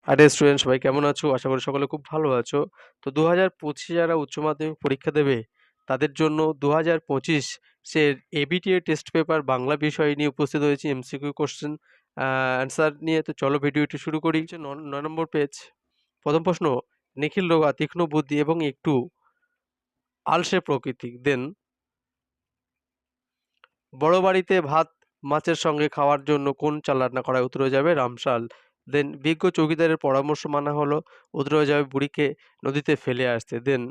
আরে স্টুডেন্ট সবাই কেমন আছো? আশা করি সকলে খুব ভালো আছো। তো 2025 যারা উচ্চ মাধ্যমিক পরীক্ষা দেবে তাদের জন্য 2025 সে এবিটিএ টেস্ট পেপার বাংলা বিষয় নিয়ে উপস্থিত হয়েছে এমসিকিউ কোশ্চেন অ্যান্সার নিয়ে। তো চলো ভিডিওটি শুরু করি। 9 নম্বর পেজ। প্রথম প্রশ্ন, নিখিল রোগা তীক্ষ্ণ বুদ্ধি এবং একটু আলসে প্রকৃতি। দেন বড় বাড়িতে ভাত মাছের সঙ্গে খাওয়ার জন্য কোন চাল রান্না করা হয়? উত্তর হয়ে যাবে রামশাল। দেন বিজ্ঞ চৌকিদারের পরামর্শ মানা হলো। উত্তর হয়ে যাবে বুড়িকে নদীতে ফেলে আসতে। দেন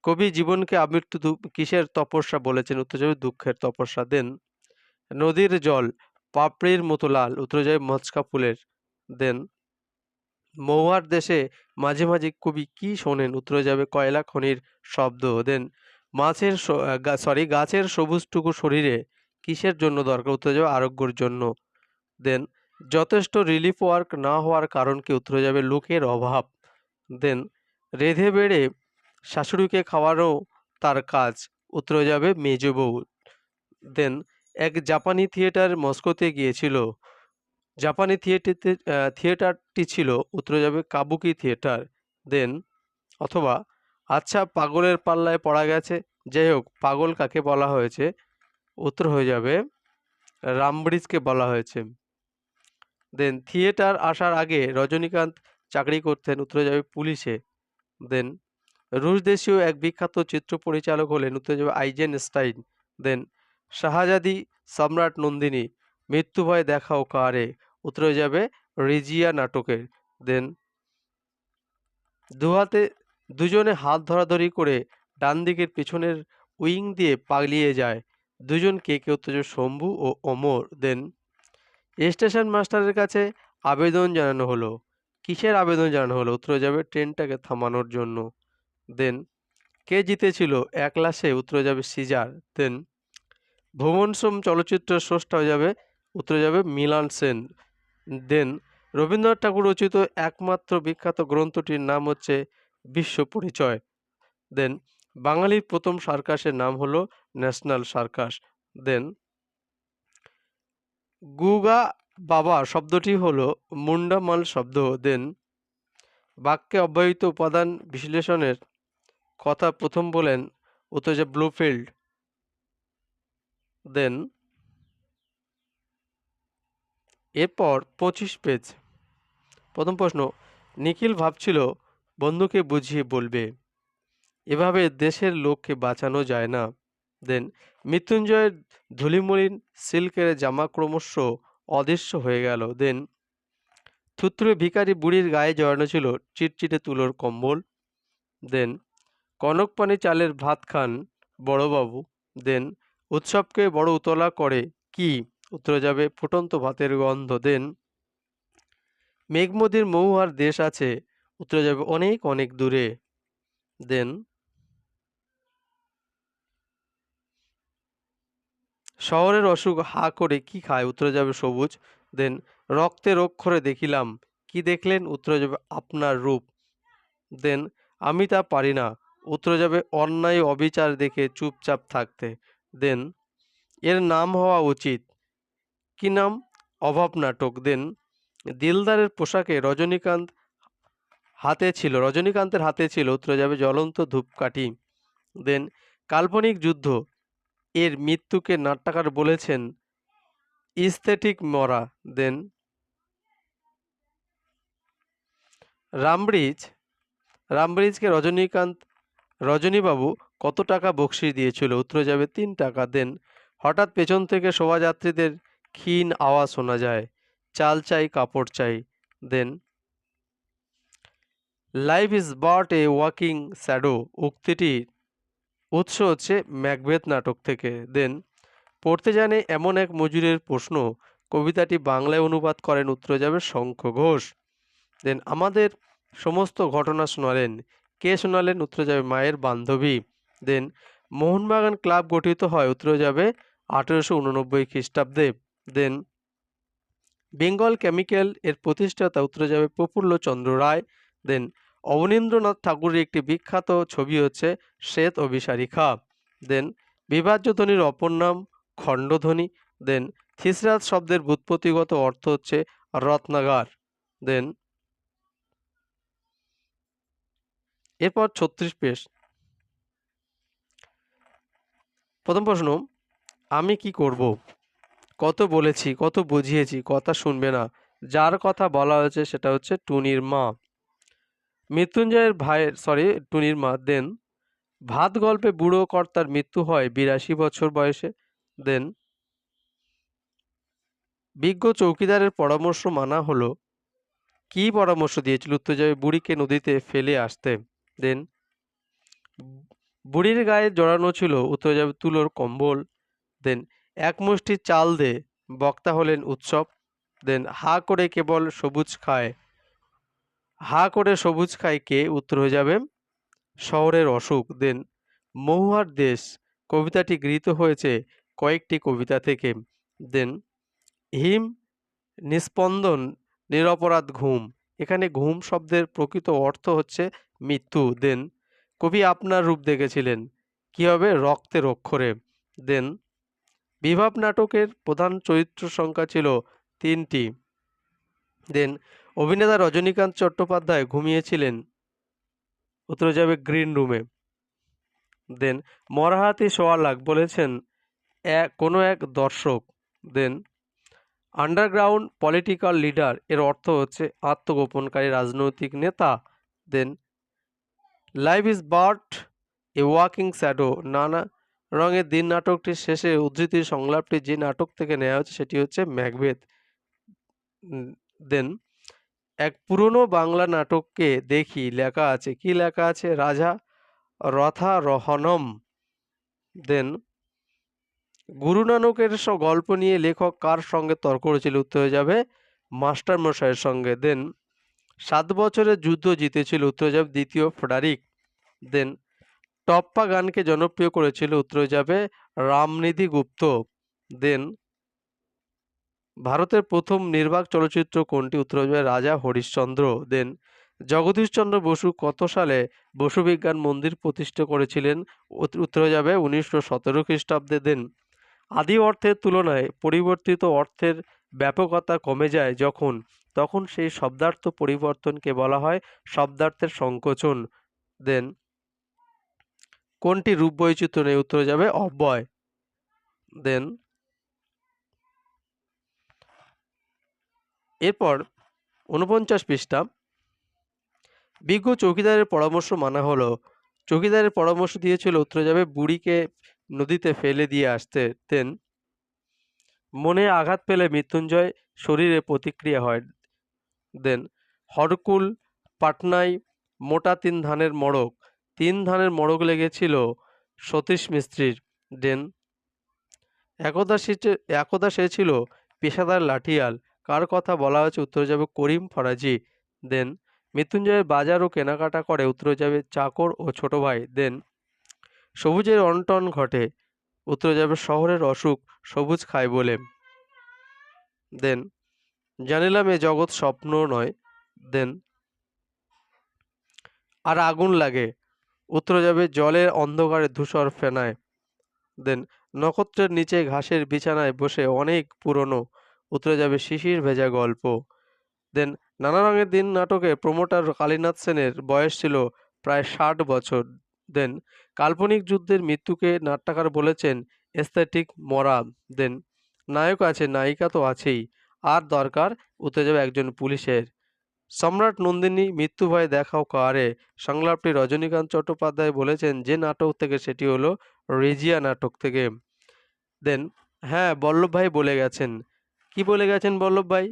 কবি জীবনকে আমৃত্যু কিসের তপস্যা বলেছেন? উত্তর যাবে দুঃখের তপস্যা। দেন নদীর জল পাপড়ির মতো লাল। উত্তর যাবে মচকা ফুলের। দেন মহুয়ার দেশে মাঝে মাঝে কবি কি শোনেন? উত্তর যাবে কয়লা খনির শব্দ। দেন গাছের সবুজটুকু শরীরে কিসের জন্য দরকার? উত্তর যাবে আরোগ্যের জন্য। দেন যথেষ্ট রিলিফ ওয়ার্ক না হওয়ার কারণ কি? উত্তর যাবে লোকের অভাব। দেন রেঁধে বেড়ে শাশুড়িকে খাওয়ানো তার কাজ। উত্তর যাবে মেজ বউ। দেন এক জাপানি থিয়েটার মস্কোতে গিয়েছিল। জাপানি থিয়েটারটি ছিল। উত্তর যাবে কাবুকি থিয়েটার। দেন অথবা আচ্ছা পাগলের পাল্লায় পড়া গেছে। যাই হোক, পাগল কাকে বলা হয়েছে? উত্তর হয়ে যাবে রামব্রিজকে বলা হয়েছে। দেন থিয়েটার আসার আগে রজনীকান্ত চাকরি করতেন। উত্তর যাবে পুলিশে। দেন রুশ দেশীয় এক বিখ্যাত চিত্র পরিচালক হলেন। উত্তর যাবে আইজেনস্টাইন। দেন শাহজাদি সম্রাট নন্দিনী মৃত্যু ভয় দেখাও কারে? উত্তর হয়ে যাবে রিজিয়া নাটকের। দেন দুহাতে দুজনে হাত ধরাধরি করে ডান দিকের পিছনের উইং দিয়ে পালিয়ে যায়। দুজন কে কে? উত্তর যাবে শম্ভু ও অমর। দেন স্টেশন মাস্টারের কাছে আবেদন জানানো হলো। কিসের আবেদন জানানো হলো? উত্তর যাবে ট্রেনটাকে থামানোর জন্য। দেন কে জিতেছিল একলাসে? উত্তর যাবে সিজার। দেন ভুবন সোম চলচ্চিত্রের স্রষ্টা হয়ে যাবে। উত্তর যাবে মিলান সেন। দেন রবীন্দ্রনাথ ঠাকুর রচিত একমাত্র বিখ্যাত গ্রন্থটির নাম হচ্ছে বিশ্ব পরিচয়। দেন বাঙালির প্রথম সার্কাসের নাম হলো ন্যাশনাল সার্কাস। দেন গুগা বাবা শব্দটি হলো মুন্ডামাল শব্দ। দেন বাক্যে অব্যয়িত উপাদান বিশ্লেষণের কথা প্রথম বলেন? উত্তর যে ব্লুফিল্ড। দেন এরপর 25 পেজ। প্রথম প্রশ্ন, নিখিল ভাবছিল বন্ধুকে বুঝিয়ে বলবে, এভাবে দেশের লোককে বাঁচানো যায় না। দেন মৃত্যুঞ্জয়ের ধুলিমলিন সিল্কের জামা ক্রমশ অদৃশ্য হয়ে গেল। দেন থুতরে ভিখারি বুড়ির গায়ে জড়ানো ছিল চিটচিটে তুলোর কম্বল। দেন কনকপানি চালের ভাত খান বড়বাবু। দেন উৎসবকে বড় উতলা করে কি? উত্তরে যাবে ফুটন্ত ভাতের গন্ধ। দেন মেঘমদির মহুয়ার দেশ আছে। উত্তরে যাবে অনেক অনেক দূরে। দেন শহরের অসুখ হা করে কি খায়? উত্তরে যাবে সবুজ। দেন রক্তের অক্ষরে দেখিলাম। কি দেখলেন? উত্তরে যাবে আপনার রূপ। দেন আমি তা পারি না। উত্তরে যাবে অন্যায় অবিচার দেখে চুপচাপ থাকতে। দেন এর নাম হওয়া উচিত। কি নাম? অভাব নাটক। দেন দিলদারের পোশাকে রজনীকান্তের হাতে ছিল। উত্তরে যাবে জ্বলন্ত ধূপকাঠি। দেন কাল্পনিক যুদ্ধ এর মৃত্যুকে নাট্যকার বলেছেন ইস্থেটিক মরা। দেন রামব্রিজ রামব্রিজকে রজনীবাবু কত টাকা বকশিশ দিয়েছিল? উত্তরে যাবে 3 টাকা। দেন হঠাৎ পেছন থেকে শোভাযাত্রীদের ক্ষীণ আওয়াজ শোনা যায়, চাল চাই কাপড় চাই। Then life is but a walking shadow উক্তিটির উৎস হচ্ছে ম্যাকবেথ নাটক থেকে। দেন পড়তে জানে এমন এক মজুরের প্রশ্ন কবিতাটি বাংলায় অনুবাদ করেন। উত্তরে যাবে শঙ্খ ঘোষ। দেন আমাদের সমস্ত ঘটনা শোনালেন। কে শোনালেন? উত্তরে যাবে মায়ের বান্ধবী। দেন মোহনবাগান ক্লাব গঠিত হয়। উত্তরে যাবে 1889 খ্রিস্টাব্দে। দেন বেঙ্গল কেমিক্যাল এর প্রতিষ্ঠাতা? উত্তরে যাবে প্রফুল্লচন্দ্র রায়। দেন অবনীন্দ্রনাথ ঠাকুরের একটি বিখ্যাত ছবি হচ্ছে শ্বেত অভিসারিকা। দেন বিভাজ্য ধ্বনির অপর নাম খণ্ডধ্বনি। দেন থিসরাত শব্দের ব্যুৎপত্তিগত অর্থ হচ্ছে রত্নাগার। দেন এরপর 36 পেশ। প্রথম প্রশ্ন, আমি কি করব? কত বলেছি, কত বুঝিয়েছি, কথা শুনবে না। যার কথা বলা হয়েছে সেটা হচ্ছে টুনির মা। মৃত্যুঞ্জয়ের টুনির মা। দেন ভাত গল্পে বুড়ো কর্তার মৃত্যু হয় 82 বছর বয়সে। দেন বিজ্ঞ চৌকিদারের পরামর্শ মানা হলো। কি পরামর্শ দিয়েছিল? উত্তর যাবে বুড়িকে নদীতে ফেলে আসতে। দেন বুড়ির গায়ে জড়ানো ছিল, উত্তর যাবে তুলোর কম্বল। দেন এক মুষ্টি চাল দে, বক্তা হলেন উৎসব। দেন হা করে কেবল সবুজ খায়, হা করে সবুজ খায় কে? উত্তর হয়ে যাবে শহরের অসুখ। দেন মহুয়ার দেশ কবিতাটি গৃহীত হয়েছে কয়েকটি কবিতা থেকে। দেন হিম নিস্পন্দন নিরপরাধ ঘুম, এখানে ঘুম শব্দের প্রকৃত অর্থ হচ্ছে মৃত্যু। দেন কবি আপনার রূপ দেখেছিলেন কি হবে? রক্তের অক্ষরে। দেন বিভাব নাটকের প্রধান চরিত্র সংখ্যা ছিল 3টি। দেন অভিনেতা রজনীকান্ত চট্টোপাধ্যায় ঘুমিয়েছিলেন, উত্তর যাবে গ্রিন রুমে। দেন মরাহাতি সোয়া লাখ বলেছেন কোনো এক দর্শক। দেন আন্ডারগ্রাউন্ড পলিটিক্যাল লিডার এর অর্থ হচ্ছে আত্মগোপনকারী রাজনৈতিক নেতা। Then life is but a walking shadow, নানা রঙের দিন নাটকটির শেষে উদ্ধৃতির সংলাপটি যে নাটক থেকে নেওয়া হচ্ছে সেটি হচ্ছে ম্যাকবেথ। দেন এক পুরনো বাংলা নাটককে দেখি, লেখা আছে, কি লেখা আছে? রাজা রথা রহনম। দেন গুরু নানকের গল্প নিয়ে লেখক কার সঙ্গে তর্ক করেছিল? উত্তর হয়ে যাবে মাস্টার মশাইয়ের সঙ্গে। দেন 7 বছরের যুদ্ধ জিতেছিল, উত্তর হয়ে যাবে দ্বিতীয় ফ্রেডারিক। দেন টপ্পা গানকে জনপ্রিয় করেছিল, উত্তর হয়ে যাবে রামনিধি গুপ্ত। দেন ভারতের প্রথম নির্বাক চলচ্চিত্র কোনটি? উত্তর হয়ে যাবে রাজা হরিশ্চন্দ্র। দেন জগদীশচন্দ্র বসু কত সালে বসু বিজ্ঞান মন্দির প্রতিষ্ঠা করেছিলেন? উত্তর হয়ে যাবে 1917 খ্রিস্টাব্দে। দেন আদি অর্থের তুলনায় পরিবর্তিত অর্থের ব্যাপকতা কমে যায় যখন, তখন সেই শব্দার্থ পরিবর্তনকে বলা হয় শব্দার্থের সংকোচন। দেন কোনটি রূপ বৈচিত্র্য নেই? উত্তর হয়ে যাবে অব্যয়। দেন এরপর 49 পৃষ্ঠা, বিজ্ঞ চৌকিদারের পরামর্শ মানা হলো। চৌকিদারের পরামর্শ দিয়েছিল, উত্তর যাবে বুড়িকে নদীতে ফেলে দিয়ে আসতে। দেন মনে আঘাত পেলে মৃত্যুঞ্জয় শরীরে প্রতিক্রিয়া হয়। দেন হরকুল পাটনায় মোটা 3 ধানের মড়ক, 3 ধানের মড়ক লেগেছিল সতীশ মিস্ত্রির। দেন একদা সে ছিল পেশাদার লাঠিয়াল, কার কথা বলা হয়েছে? উত্তর যাবে করিম ফরাজি। দেন মৃত্যুঞ্জয়ের বাজার ও কেনাকাটা করে, উত্তর যাবে চাকর ও ছোট ভাই। দেন সবুজের অনটন ঘটে, উত্তর যাবে শহরের অসুখ সবুজ খায় বলে। দেন জানিলাম এ জগৎ স্বপ্ন নয়। দেন আর আগুন লাগে, উত্তর যাবে জলের অন্ধকারে ধূসর ফেনায়। দেন নক্ষত্রের নিচে ঘাসের বিছানায় বসে অনেক পুরনো, উত্তরে যাবে শিশির ভেজা গল্প। দেন নানা রঙের দিন নাটকে প্রমোটার কালীনাথ সেনের বয়স ছিল প্রায় 60 বছর। দেন কাল্পনিক যুদ্ধের মৃত্যুকে নাট্যকার বলেছেন এস্থেটিক মরা। দেন নায়ক আছে, নায়িকা তো আছেই, আর দরকার? উত্তরে যাবে একজন পুলিশের। সম্রাট নন্দিনী মৃত্যু ভয় দেখাও কারে, সংলাপটি রজনীকান্ত চট্টোপাধ্যায় বলেছেন যে নাটক থেকে, সেটি হলো রেজিয়া নাটক থেকে। দেন হ্যাঁ, বল্লভ ভাই বলে গেছেন। কি বলে গেছেন বল্লভ ভাই?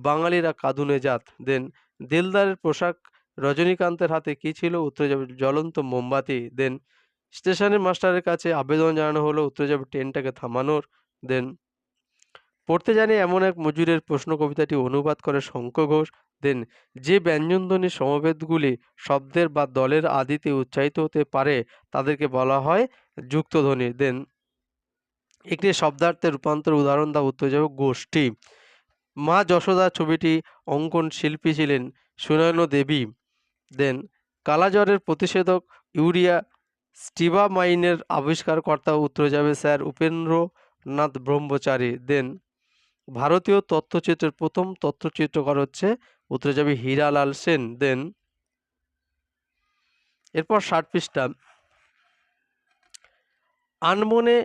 বাঙালিরা কাঁদুনে জাত। দেন দিলদারের পোশাক রজনীকান্তের হাতে কি ছিল? উত্তরে যাবে জ্বলন্ত মোমবাতি। দেন স্টেশনের মাস্টারের কাছে আবেদন জানানো হলো, উত্তরে যাবে ট্রেনটাকে থামানোর। দেন পড়তে জানি এমন এক মজুরের প্রশ্ন কবিতাটি অনুবাদ করে শঙ্খ ঘোষ। দেন যে ব্যঞ্জনধ্বনি সমবেতগুলি শব্দের বা দলের আদিতে উচ্চারিত হতে পারে তাদেরকে বলা হয় যুক্তধ্বনি। দেন একটি শব্দার্থের রূপান্তর উদাহরণ দাও, উত্তর যাবে গোষ্ঠী। মা যশোদা ছবিটি অঙ্কন শিল্পী ছিলেন সুনয়না দেবী। দেন কালাজ্বরের প্রতিষেধক ইউরিয়া স্টিবামাইনের আবিষ্কারকর্তা, উত্তর যাবে স্যার উপেন্দ্রনাথ ব্রহ্মচারী। দেন ভারতীয় তথ্যচিত্রের প্রথম তথ্যচিত্রকার হচ্ছে, উত্তরে যাবে হীরালাল সেন। দেন এরপর 60 পৃষ্ঠা, আনমনে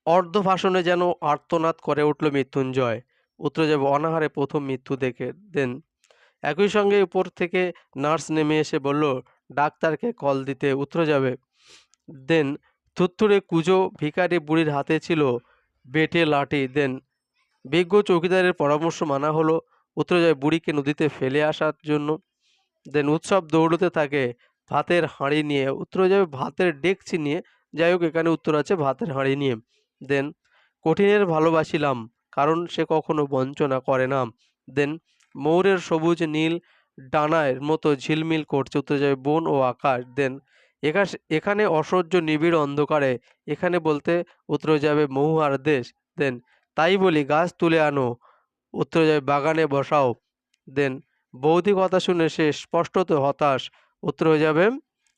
অর্ধভাষণে যেন আর্তনাদ করে উঠল মৃত্যুঞ্জয়। উত্তরে যাবে অনাহারে প্রথম মৃত্যু দেখে। দেন একই সঙ্গে উপর থেকে নার্স নেমে এসে বলল ডাক্তারকে কল দিতে। উত্তরে যাবে দেন থুত্থুড়ে কুঁজো ভিখারি বুড়ির হাতে ছিল বেটে লাঠি। দেন বিজ্ঞ চৌকিদারের পরামর্শ মানা হলো। উত্তরে যায় বুড়িকে নদীতে ফেলে আসার জন্য। দেন উৎসব দৌড়তে থাকে ভাতের হাঁড়ি নিয়ে। উত্তরে যাবে ভাতের ডেকচি নিয়ে। যাই হোক, এখানে উত্তর আছে ভাতের হাঁড়ি নিয়ে। দেন কঠিনের ভালোবাসিলাম কারণ সে কখনো বঞ্চনা করে না। দেন ময়ূরের সবুজ নীল ডানার মতো ঝিলমিল করছে। উত্তরে যাবে বন ও আকাশ। দেন এখানে অসহ্য নিবিড় অন্ধকারে, এখানে বলতে উত্তরে যাবে মহুয়ার দেশ। দেন তাই বলি গাছ তুলে আনো। উত্তরে যাবে বাগানে বসাও। দেন বৌদি কথা শুনে সে স্পষ্টত হতাশ। উত্তর হয়ে যাবে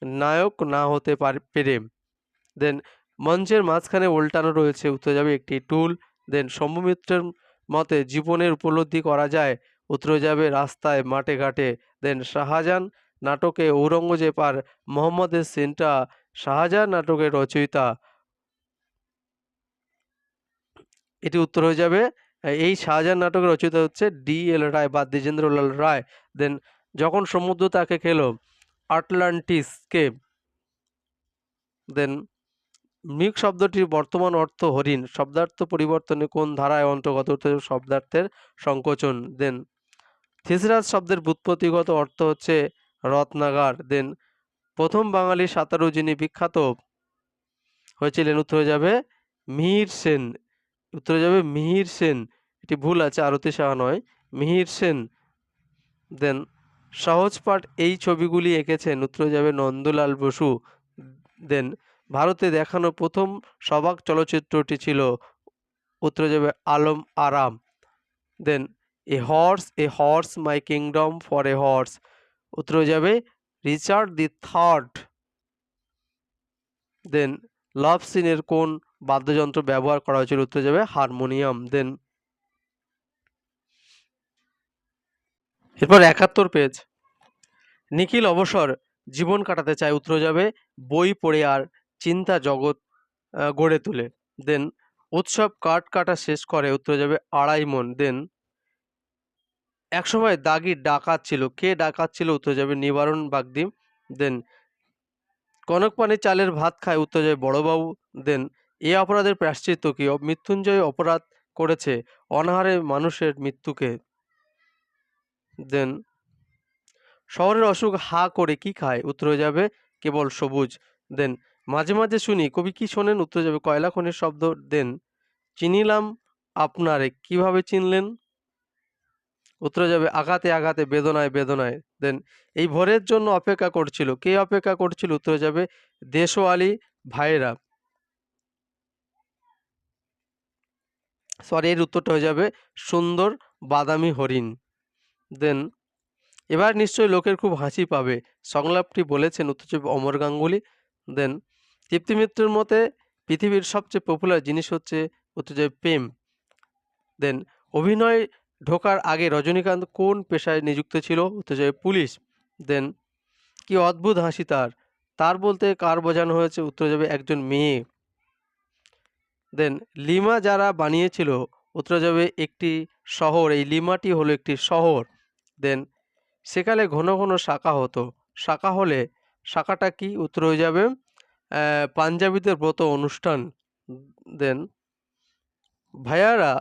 নায়ক না হতে পেরে। দেন মঞ্চের মাঝখানে উল্টানো রয়েছে। উত্তর যাবে একটি টুল। দেন শম্ভুমিত্রের মতে জীবনের উপলব্ধি করা যায়। উত্তর যাবে রাস্তায় মাঠে ঘাটে। দেন শাহজাহান নাটকে ঔরঙ্গজেব আর মোহাম্মদের সিনটা শাহজাহান নাটকের রচয়িতা। এটি উত্তর হয়ে যাবে এই শাহজাহান নাটকের রচয়িতা হচ্ছে D.L. রায় বা দ্বিজেন্দ্রলাল রায়। দেন যখন সমুদ্র তাকে খেলো আটলান্টিসকে। দেন মৃগ শব্দটির বর্তমান অর্থ হরিণ। শব্দার্থ পরিবর্তনে কোন ধারায় অন্তর্গত? শব্দার্থের সংকোচন। দেন থিসরাস শব্দের ব্যুৎপত্তিগত অর্থ হচ্ছে রত্নাগার। দেন প্রথম বাঙালি সাঁতারু যিনি বিখ্যাত হয়েছিলেন। উত্তর হয়ে যাবে মিহির সেন। উত্তরে যাবে মিহির সেন। এটি ভুল আছে, আরতি সাহা নয়, মিহির সেন। দেন সহজ পাঠ এই ছবিগুলি এঁকেছেন। উত্তরে যাবে নন্দলাল বসু। দেন ভারতে দেখানো প্রথম সবাক চলচ্চিত্রটি ছিল। উত্তরে যাবে Alam Aram. Then a horse my kingdom for a horse. উত্তরে যাবে রিচার্ড দি থার্ড। দেন লাভ সিনের কোন বাদ্যযন্ত্র ব্যবহার করা হয়েছিল? উত্তরে যাবে হারমোনিয়াম। দেন এরপর 71 পেজ, নিখিল অবসর জীবন কাটাতে চায়। উত্তরে যাবে বই পড়ে আর চিন্তা জগৎ গড়ে তোলে। দেন উৎসব কাঠ কাটা শেষ করে। উত্তরে যাবে 2.5 মণ। দেন একসময় দাগি ডাকাত ছিল। কে ডাকাত ছিল? উত্তরে যাবে নিবারণ বাগদি। দেন কনক পানি চালের ভাত খায়। উত্তরে যাবে বড়বাবু। দেন এ অপরাধের প্রায়শ্চিত্ত কি? মৃত্যুঞ্জয় অপরাধ করেছে অনাহারে মানুষের মৃত্যুকে। দেন শহরের অসুখ হা করে কি খায়? উত্তর হয়ে যাবে কেবল সবুজ। দেন মাঝে মাঝে শুনি, কবি কি শোনেন? উত্তর যাবে কয়লা খনির শব্দ। দেন চিনিলাম আপনারে, কিভাবে চিনলেন? উত্তরে যাবে আঘাতে আঘাতে বেদনায় বেদনায়। দেন এই ভোরের জন্য অপেক্ষা করছিল। কে অপেক্ষা করছিল? উত্তরে যাবে দেশওয়ালি ভাইয়েরা। সরি, এর উত্তরটা হয়ে যাবে সুন্দর বাদামি হরিণ। দেন এবার নিশ্চয়ই লোকের খুব হাসি পাবে, সংলাপটি বলেছেন উত্তর যাবে অমর গাঙ্গুলি। দেন তৃপ্তি মিত্রের মতে পৃথিবীর সবচেয়ে পপুলার জিনিস হচ্ছে উত্তর যাবে প্রেম। দেন অভিনয় ঢোকার আগে রজনীকান্ত কোন পেশায় নিযুক্ত ছিল? উত্তর যাবে পুলিশ। দেন কি অদ্ভুত হাসি তার, তার বলতে কার বোঝানো হয়েছে? উত্তর যাবে একজন মেয়ে। দেন লিমা যারা বানিয়েছিল। উত্তর যাবে একটি শহর, এই লিমাটি হলো একটি শহর। দেন সেকালে ঘন ঘন শাখা হতো, শাখা হলে শাখাটা কি? উত্তর হয়ে যাবে পাঞ্জাবিদের ব্রত অনুষ্ঠান। দেন ভাইয়ারা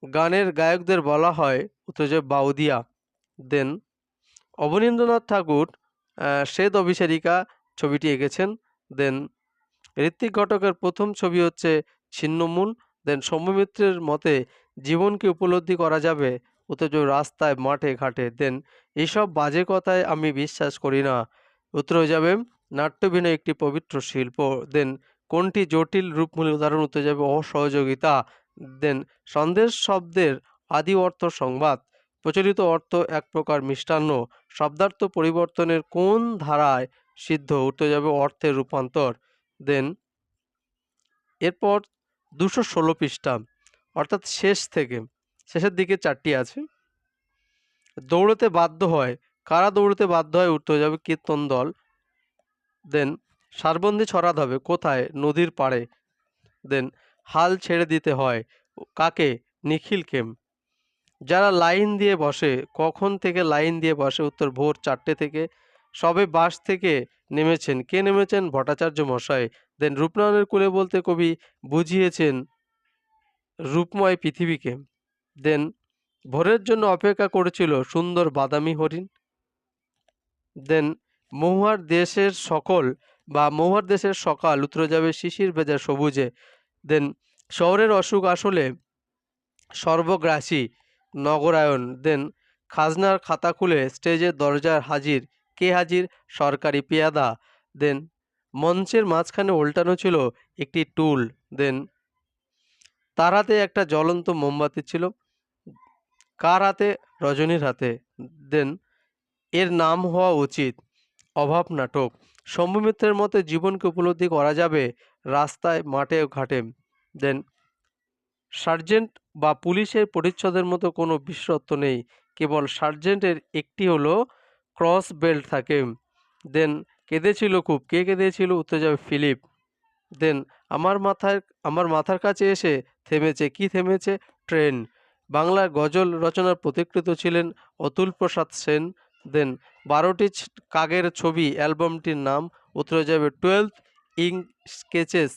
গানের গায়কদের বলা হয়। উত্তর যাবে বাউদিয়া। দেন অবনীন্দ্রনাথ ঠাকুর শ্বেত অভিসারিকা ছবিটি এঁকেছেন। দেন ঋত্বিক ঘটকের প্রথম ছবি হচ্ছে ছিন্নমূল। দেন সৌম্যমিত্রের মতে জীবনকে উপলব্ধি করা যাবে উত্তর যাবে রাস্তায় মাঠে ঘাটে। দেন এইসব বাজে কথায় আমি বিশ্বাস করি না। উত্তর হয়ে যাবে নাট্যাভিনয় একটি পবিত্র শিল্প। দেন কোনটি জটিল রূপমূলের উদাহরণ? উত্তর যাবে অসহযোগিতা। দেন সন্দেশ শব্দের আদি অর্থ সংবাদ, প্রচলিত অর্থ এক প্রকার মিষ্টান্ন। শব্দার্থ পরিবর্তনের কোন ধারায় সিদ্ধ? উত্তর যাবে অর্থের রূপান্তর। দেন এরপর 216 পৃষ্ঠা, অর্থাৎ শেষের দিকে 4টি আছে। দৌড়তে বাধ্য হয়, কারা দৌড়তে বাধ্য হয়? উত্তর যাবে কীর্তন দল। দেন সারবন্দি ছড়াতে হবে কোথায়? নদীর পাড়ে। দেন হাল ছেড়ে দিতে হয় কাকে? নিখিলকে। যারা লাইন দিয়ে বসে, কখন থেকে লাইন দিয়ে বসে? উত্তর ভোর 4টে থেকে। সবে বাস থেকে নেমেছেন। কে নেমেছেন? ভট্টাচার্য মশাই। দেন রূপনারায়ণের কূলে বলতে কবি বুঝিয়েছেন রূপময় পৃথিবীকে। দেন ভোরের জন্য অপেক্ষা করেছিল সুন্দর বাদামি হরিণ। দেন মহুয়ার দেশের সকল বা মহুয়ার দেশের সকাল উতরে যাবে শিশির ভেজা সবুজে। দেন শহরের অসুখ আসলে সর্বগ্রাসী নগরায়ন। দেন খাজনার খাতা খুলে স্টেজের দরজায় হাজির। কে হাজির? সরকারি পেয়াদা। দেন মঞ্চের মাঝখানে উল্টানো ছিল একটি টুল। দেন তার হাতে একটা জ্বলন্ত মোমবাতি ছিল। কার হাতে? রজনীর হাতে। দেন এর নাম হওয়া উচিত অভাব নাটক। শম্ভু মিত্রের মতে জীবনকে উপলব্ধি করা যাবে রাস্তায়, মাঠে, ঘাটে। দেন সার্জেন্ট বা পুলিশের পরিচ্ছদের মতো কোনো বিশেষত্ব নেই, কেবল সার্জেন্টের একটি হলো ক্রস বেল্ট থাকে। দেন কেঁদেছিল খুব। কে কেঁদেছিল? উত্তরে যাবে ফিলিপ। দেন আমার মাথায় আমার মাথার কাছে এসে থেমেছে। কি থেমেছে? ট্রেন। বাংলার গজল রচনার পথিকৃৎ ছিলেন অতুল প্রসাদ সেন। দেন 12টি কাগের ছবি অ্যালবামটির নাম। উত্তরে যাবে 12 ইঙ্ক স্কেচেস।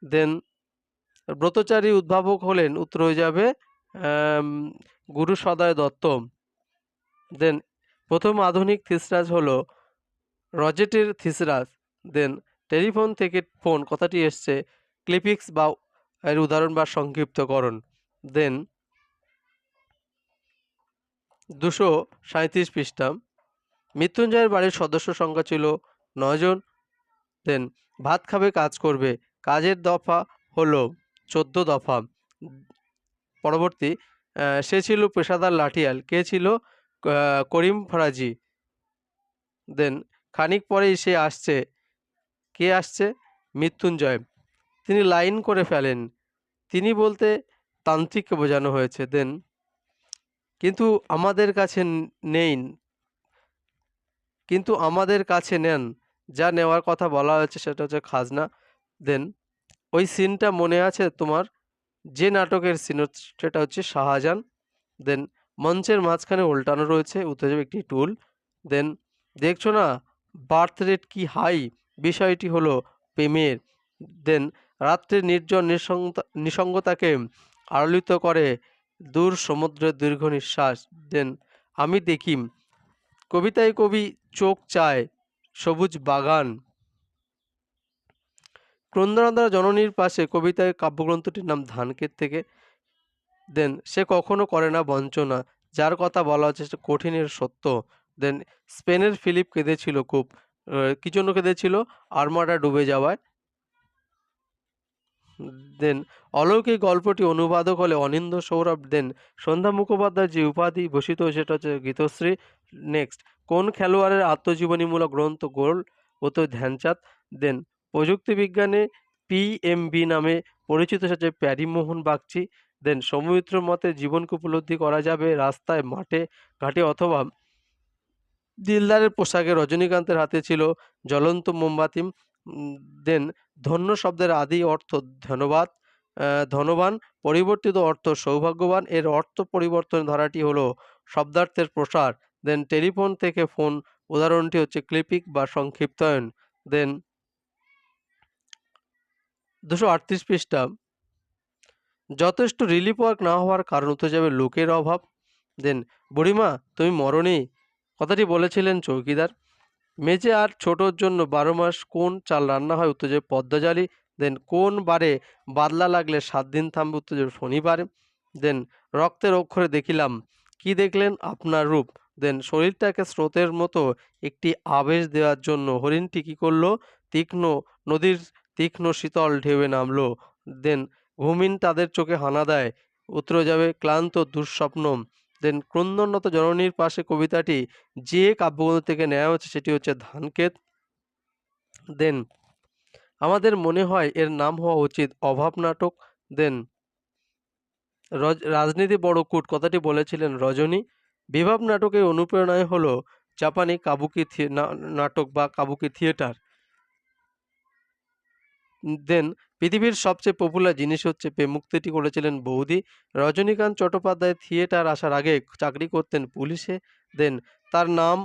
দেন ব্রতচারী উদ্ভাবক হলেন। উত্তর হয়ে যাবে গুরু সদয় দত্ত। দেন প্রথম আধুনিক থিসরাস হলো রজেটের থিসরাস। দেন টেলিফোন থেকে ফোন কথাটি এসছে ক্লিপিক্স বা এর উদাহরণ বা সংক্ষিপ্তকরণ। দেন 237 পৃষ্ঠা। মৃত্যুঞ্জয়ের বাড়ির সদস্য সংখ্যা ছিল 9 জন। দেন ভাত খাবে কাজ করবে, কাজের দফা হলো 14 দফা। পরবর্তী সে ছিল পেশাদার লাঠিয়াল। কে ছিল? করিম ফরাজি। দেন খানিক পরেই সে আসছে। কে আসছে? মৃত্যুঞ্জয়। তিনি লাইন করে ফেলেন। তিনি বলতে তান্ত্রিককে বোঝানো হয়েছে। দেন কিন্তু আমাদের কাছে নেই, কিন্তু আমাদের কাছে নেন। যা নেওয়ার কথা বলা হয়েছে সেটা হচ্ছে খাজনা। দেন ওই সিনটা মনে আছে তোমার? যে নাটকের সিন সেটা হচ্ছে শাহজাহান। দেন মঞ্চের মাঝখানে উল্টানো রয়েছে উত্তরে যাবে একটি টুল। দেন দেখছো না বার্থ রেট কি হাই? বিষয়টি হলো প্রেমের। দেন রাত্রির নির্জন নিসঙ্গতাকে আলোলিত করে দূর সমুদ্রের দীর্ঘ নিঃশ্বাস। দেন আমি দেখি কবিতায় কবি চোখ চায় সবুজ বাগান। ক্রন্দনরতা জননীর পাশে কবিতায় কাব্যগ্রন্থটির নাম ধানক্ষেত থেকে। দেন সে কখনো করে না বঞ্চনা, যার কথা বলা হচ্ছে সে কঠিনের সত্য। দেন স্পেনের ফিলিপ কেঁদেছিল খুব। কি জন্য কেঁদেছিল? আর্মাডা ডুবে যাওয়ায়। দেন অলৌকিক গল্পটি অনুবাদক হলে অনিন্দ্য সৌরভ। দেন সন্ধ্যা মুখোপাধ্যায় যে উপাধি ভূষিত সেটা হচ্ছে গীতশ্রী। নেক্সট কোন খেলোয়াড়ের আত্মজীবনীমূলক গ্রন্থ গোল? উত্তর ধ্যানচাঁদ। দেন প্রযুক্তি বিজ্ঞানে পিএমবি নামে পরিচিত হচ্ছে প্যারীমোহন বাগচি। দেন সৌমিত্র মতে জীবনকে উপলব্ধি করা যাবে রাস্তায়, মাঠে, ঘাটে অথবা দিলদারের পোশাকে। রজনীকান্তের হাতে ছিল জ্বলন্ত মোমবাতি। দেন ধন্য শব্দের আদি অর্থ ধন্যবাদ, ধনবান, পরিবর্তিত অর্থ সৌভাগ্যবান। এর অর্থ পরিবর্তনের ধারাটি হলো শব্দার্থের প্রসার। দেন টেলিফোন থেকে ফোন উদাহরণটি হচ্ছে ক্লিপিং বা সংক্ষিপ্তায়ন। দেন 238 পৃষ্ঠা। যথেষ্ট রিলিফ ওয়ার্ক না হওয়ার কারণ উত্তরে যাবে লোকের অভাব। দেন বুড়িমা তুমি মরনি কথাটি বলেছিলেন চৌকিদার। মেজে আর ছোটোর জন্য 12 মাস কোন চাল রান্না হয়? উত্তর যাবে পদ্মজালি। দেন কোন বারে বাদলা লাগলে 7 দিন থামবে? উত্তর যাবে শনিবারে। দেন রক্তের অক্ষরে দেখিলাম। কি দেখলেন? আপনার রূপ। দেন শরীরটাকে স্রোতের মতো একটি আবেশ দেওয়ার জন্য হরিণটি কী করলো? তীক্ষ্ণ নদীর তীক্ষ্ণ শীতল ঢেউয়ে নামলো। দেন ঘুমিন তাদের চোখে হানা দেয়। উত্তর যাবে ক্লান্ত দুঃস্বপ্ন। দেন ক্রন্দনরত জননীর পাশে কবিতাটি যে কাব্যগ্রন্থ থেকে নেওয়া হচ্ছে সেটি হচ্ছে ধানক্ষেত। দেন আমাদের মনে হয় এর নাম হওয়া উচিত অভাব নাটক। দেন রাজনীতি বড় কূট কথাটি বলেছিলেন রজনী। বিভাব নাটকের অনুপ্রেরণায় হলো জাপানি কাবুকি নাটক বা কাবুকি থিয়েটার। দেন পৃথিবীর সবচেয়ে পপুলার জিনিস হচ্ছে প্রেম মুক্তিটি করেছিলেন বৌদি। রজনীকান্ত চট্টোপাধ্যায় থিয়েটার আসার আগে চাকরি করতেন পুলিশে। দেন তার নাম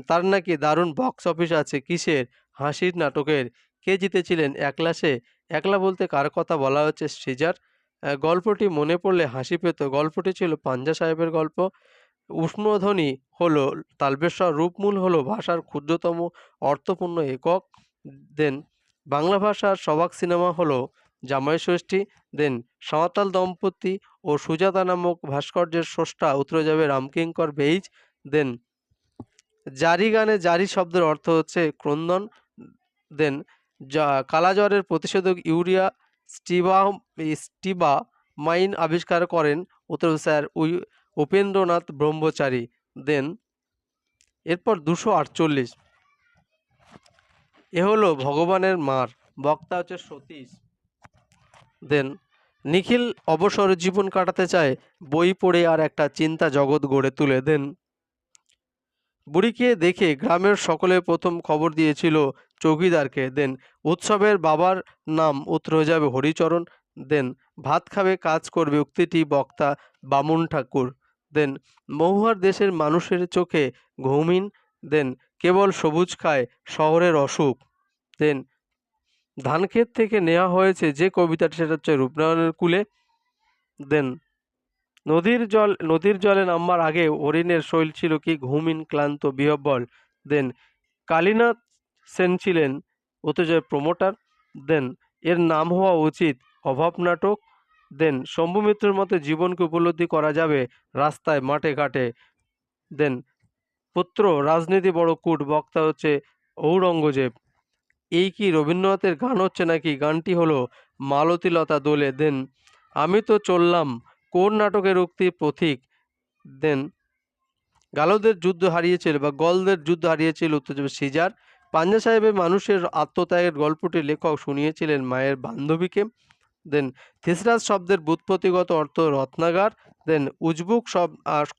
তার নাকি দারুণ বক্স অফিস আছে কিসের? হাসির নাটকের। কে জিতেছিলেন একলা সে? একলা বলতে কার কথা বলা হচ্ছে? সৃজার। গল্পটি মনে পড়লে হাসি পেত। গল্পটি ছিল পাঞ্জা সাহেবের গল্প। উষ্ণধ্বনি হলো তালবেশ্বর, রূপমূল হলো ভাষার ক্ষুদ্রতম অর্থপূর্ণ একক। দেন বাংলা ভাষার সবাক সিনেমা হলো জামাই ষষ্ঠী। দেন সাঁওতাল দম্পতি ও সুজাতা নামক ভাস্কর্যের স্রষ্টা উতরে যাবে রামকিঙ্কর বেইজ। দেন জারি গানে জারি শব্দের অর্থ হচ্ছে ক্রন্দন। দেন কালাজ্বরের প্রতিষেধক ইউরিয়া স্টিবা স্টিবামাইন আবিষ্কার করেন উত্তর স্যার উপেন্দ্রনাথ ব্রহ্মচারী। দেন এরপর 248 এ হলো ভগবানের মার, বক্তা হচ্ছে সতীশ। দেন নিখিল অবসর জীবন কাটাতে চায় বই পড়ে আর একটা চিন্তা জগৎ গড়ে তুলে। দেন বুড়িকে দেখে গ্রামের সকলে প্রথম খবর দিয়েছিল চৌকিদারকে। দেন উৎসবের বাবার নাম উত্তর হয়ে যাবে হরিচরণ। দেন ভাত খাবে কাজ করবে উক্তিটি বক্তা বামুন ঠাকুর। দেন মহুয়ার দেশের মানুষের চোখে ঘুমিন। দেন কেবল সবুজ খায় শহরের অসুখ। দেন ধানক্ষেত থেকে নেওয়া হয়েছে যে কবিতাটি সেটা হচ্ছে রূপনারায়ণের কূলে। দেন নদীর জলে নামবার আগে হরিণের শৈল ছিল কি ঘুমিন ক্লান্ত বিহ্বল। দেন কালীনাথ সেন ছিলেন অতজয় প্রমোটার। দেন এর নাম হওয়া উচিত অভাব নাটক। দেন শম্ভু মিত্রের মতে জীবনকে উপলব্ধি করা যাবে রাস্তায় মাঠে ঘাটে। দেন পুত্র রাজনীতি বড় কূট, বক্তা হচ্ছে ঔরঙ্গজেব। এই কি রবীন্দ্রনাথের গান হচ্ছে নাকি? গানটি হলো মালতীলতা দোলে। দেন আমি তো চললাম কোন নাটকের উক্তি পথিক। দেন গালদের যুদ্ধ হারিয়েছিল বা গলদের যুদ্ধ হারিয়েছিল উত্তর যাবে সিজার। পাঞ্জা সাহেবের মানুষের আত্মত্যাগের গল্পটির লেখক শুনিয়েছিলেন মায়ের বান্ধবীকে। দেন থিসরাস শব্দের ব্যুৎপত্তিগত অর্থ রত্নাগার। দেন উজবুক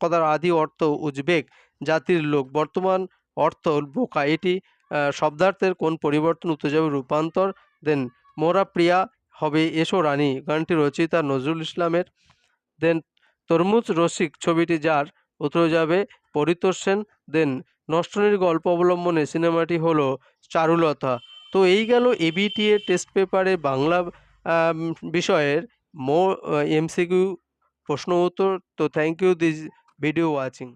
কথার আদি অর্থ উজবেক জাতির লোক, বর্তমান অর্থ বোকা। এটি শব্দার্থের কোন পরিবর্তন? উত্তর যাবে রূপান্তর। দেন মোরা প্রিয়া হবে এসো রানী, গানটি রচয়িতা নজরুল ইসলামের। দেন তরমুজ রসিক ছবিটি যার? উত্তর যাবে পরিতোষ সেন। দেন নষ্টনীর গল্প অবলম্বনে সিনেমাটি হলো চারুলতা। তো এই গেল এবিটিএ টেস্ট পেপারে বাংলা বিষয়ের এমসিকিউ প্রশ্ন উত্তর। তো thank you this video watching.